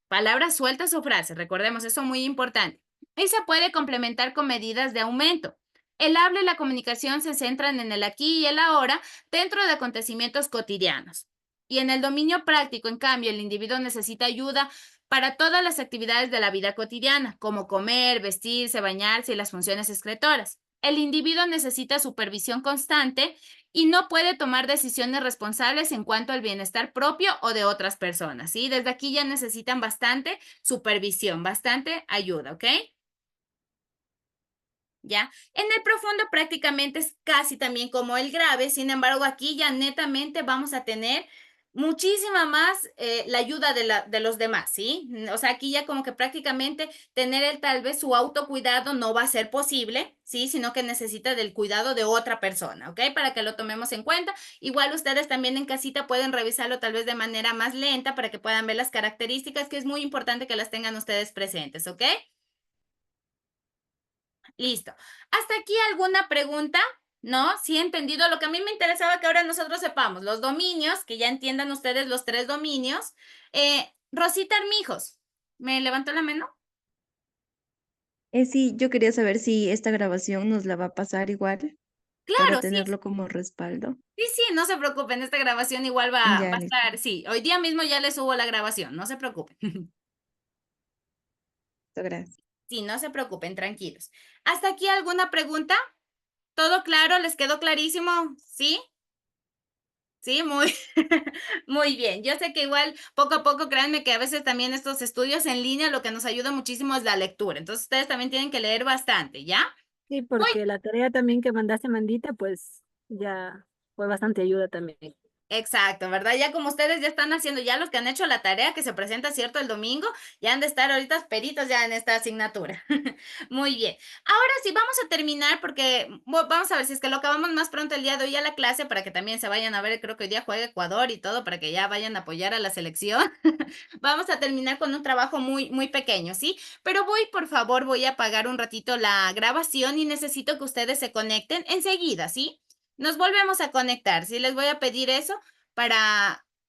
Speaker 1: Palabras sueltas o frases, recordemos, eso es muy importante. Y se puede complementar con medidas de aumento. El habla y la comunicación se centran en el aquí y el ahora dentro de acontecimientos cotidianos. Y en el dominio práctico, en cambio, el individuo necesita ayuda para todas las actividades de la vida cotidiana, como comer, vestirse, bañarse y las funciones excretoras. El individuo necesita supervisión constante y no puede tomar decisiones responsables en cuanto al bienestar propio o de otras personas, ¿sí? Desde aquí ya necesitan bastante supervisión, bastante ayuda, ¿ok? ¿Ya? En el profundo prácticamente es casi también como el grave, sin embargo aquí ya netamente vamos a tener muchísima más la ayuda de los demás, ¿sí? O sea, aquí ya como que prácticamente tener el tal vez su autocuidado no va a ser posible, ¿sí? Sino que necesita del cuidado de otra persona, ¿ok? Para que lo tomemos en cuenta. Igual ustedes también en casita pueden revisarlo tal vez de manera más lenta para que puedan ver las características, que es muy importante que las tengan ustedes presentes, ¿ok? Listo. ¿Hasta aquí alguna pregunta? ¿No? Sí he entendido. Lo que a mí me interesaba que ahora nosotros sepamos los dominios, que ya entiendan ustedes los 3 dominios. Rosita Armijos, ¿me levantó la mano?
Speaker 11: Sí, yo quería saber si esta grabación nos la va a pasar igual para
Speaker 1: Claro, sí,
Speaker 11: tenerlo como respaldo.
Speaker 1: sí, sí, no se preocupen, esta grabación igual va
Speaker 11: Ya,
Speaker 1: a
Speaker 11: listo.
Speaker 1: estar, sí, hoy día mismo ya les subo la grabación, no se preocupen.
Speaker 11: Gracias.
Speaker 1: Sí, no se preocupen, tranquilos. ¿Hasta aquí alguna pregunta? ¿Todo claro? ¿Les quedó clarísimo? ¿Sí? Sí, muy, muy bien. Yo sé que igual poco a poco, créanme que a veces también estos estudios en línea lo que nos ayuda muchísimo es la lectura. Entonces ustedes también tienen que leer bastante, ¿ya?
Speaker 13: Sí, porque la tarea también que mandaste, Mandita, pues ya fue bastante ayuda también.
Speaker 1: Exacto, ¿verdad? Ya como ustedes ya están haciendo, ya los que han hecho la tarea que se presenta, ¿cierto? El domingo, ya han de estar ahorita peritos ya en esta asignatura. Muy bien. Ahora sí, vamos a terminar porque vamos a ver si es que lo acabamos más pronto el día de hoy a la clase para que también se vayan a ver, creo que hoy día juega Ecuador y todo, para que ya vayan a apoyar a la selección. Vamos a terminar con un trabajo muy, muy pequeño, ¿sí? Pero por favor, voy a apagar un ratito la grabación y necesito que ustedes se conecten enseguida, ¿sí? Nos volvemos a conectar, ¿sí? Les voy a pedir eso para